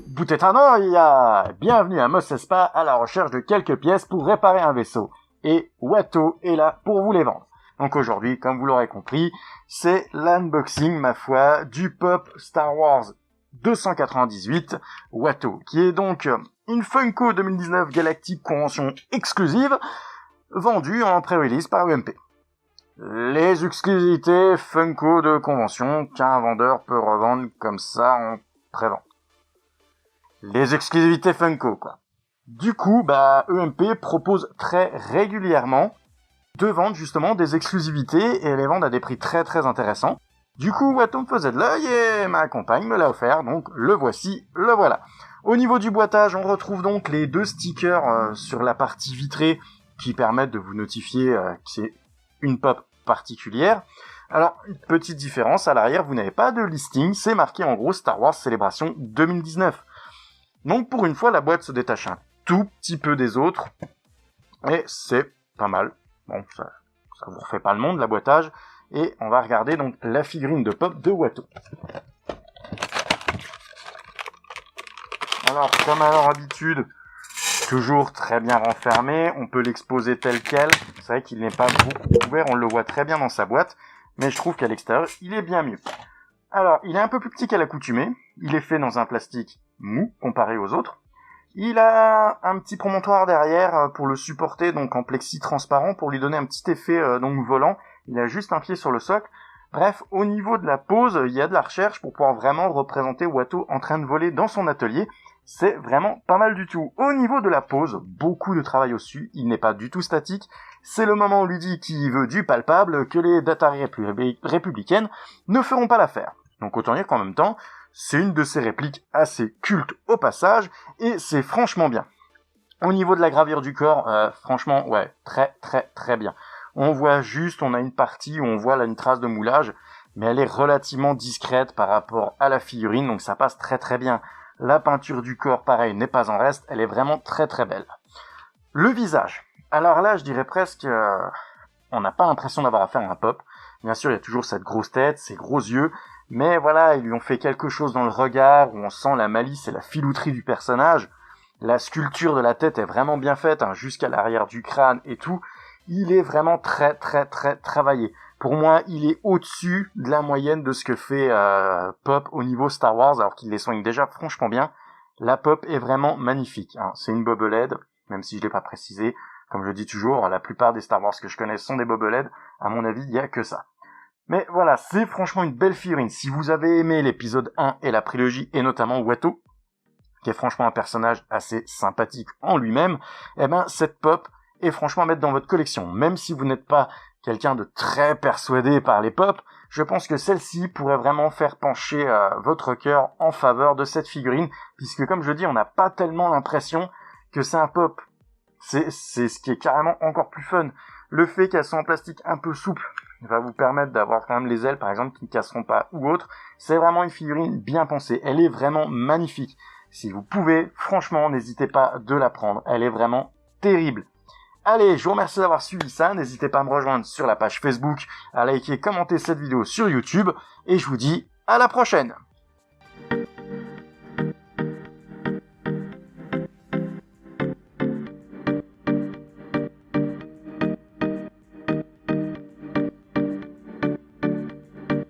Butetanoia! Bienvenue à Mos Espa à la recherche de quelques pièces pour réparer un vaisseau. Et Watto est là pour vous les vendre. Donc aujourd'hui, comme vous l'aurez compris, c'est l'unboxing, ma foi, du Pop Star Wars 298 Watto, qui est donc une Funko 2019 Galactic Convention exclusive, vendue en pré-release par UMP. Les exclusivités Funko de convention qu'un vendeur peut revendre comme ça en pré-vente. Les exclusivités Funko, quoi. Du coup, EMP propose très régulièrement de vendre justement des exclusivités et les vendre à des prix très très intéressants. Du coup, Watto me faisait de l'œil et ma compagne me l'a offert, donc le voici, le voilà. Au niveau du boitage, on retrouve donc les deux stickers sur la partie vitrée qui permettent de vous notifier que c'est une pop particulière. Alors, une petite différence, à l'arrière, vous n'avez pas de listing, c'est marqué en gros Star Wars Célébration 2019. Donc pour une fois, la boîte se détache un tout petit peu des autres, et c'est pas mal. Bon, ça vous refait pas le monde, l'aboîtage, et on va regarder donc la figurine de pop de Watto. Alors, comme à leur habitude, toujours très bien renfermé, on peut l'exposer tel quel. C'est vrai qu'il n'est pas beaucoup ouvert, on le voit très bien dans sa boîte, mais je trouve qu'à l'extérieur, il est bien mieux. Alors, il est un peu plus petit qu'à l'accoutumée, il est fait dans un plastique mou comparé aux autres. Il a un petit promontoire derrière pour le supporter, donc en plexi transparent, pour lui donner un petit effet donc volant. Il a juste un pied sur le socle. Bref, au niveau de la pose, il y a de la recherche pour pouvoir vraiment représenter Watto en train de voler dans son atelier. C'est vraiment pas mal du tout. Au niveau de la pose, beaucoup de travail au-dessus, il n'est pas du tout statique. C'est le moment où lui dit qu'il veut du palpable, que les Datari républicaines ne feront pas l'affaire. Donc autant dire qu'en même temps, c'est une de ces répliques assez cultes au passage, et c'est franchement bien. Au niveau de la gravure du corps, franchement, ouais, très très très bien. On voit juste, on a une partie où on voit là une trace de moulage, mais elle est relativement discrète par rapport à la figurine, donc ça passe très très bien. La peinture du corps, pareil, n'est pas en reste, elle est vraiment très très belle. Le visage. Alors là, je dirais presque, on n'a pas l'impression d'avoir affaire à un pop. Bien sûr, il y a toujours cette grosse tête, ces gros yeux, mais voilà, ils lui ont fait quelque chose dans le regard où on sent la malice et la filouterie du personnage. La sculpture de la tête est vraiment bien faite, jusqu'à l'arrière du crâne et tout. Il est vraiment très très très travaillé. Pour moi, il est au-dessus de la moyenne de ce que fait Pop au niveau Star Wars, alors qu'il les soigne déjà franchement bien. La Pop est vraiment magnifique. C'est une bobblehead, même si je l'ai pas précisé. Comme je dis toujours, la plupart des Star Wars que je connais sont des bobbleheads. À mon avis, il y a que ça. Mais voilà, c'est franchement une belle figurine. Si vous avez aimé l'épisode 1 et la prélogie, et notamment Watto, qui est franchement un personnage assez sympathique en lui-même, cette pop est franchement à mettre dans votre collection. Même si vous n'êtes pas quelqu'un de très persuadé par les pop, je pense que celle-ci pourrait vraiment faire pencher votre cœur en faveur de cette figurine, puisque comme je dis, on n'a pas tellement l'impression que c'est un pop. C'est ce qui est carrément encore plus fun. Le fait qu'elle soit en plastique un peu souple va vous permettre d'avoir quand même les ailes, par exemple, qui ne casseront pas ou autre. C'est vraiment une figurine bien pensée. Elle est vraiment magnifique. Si vous pouvez, franchement, n'hésitez pas de la prendre. Elle est vraiment terrible. Allez, je vous remercie d'avoir suivi ça. N'hésitez pas à me rejoindre sur la page Facebook, à liker, commenter cette vidéo sur YouTube. Et je vous dis à la prochaine.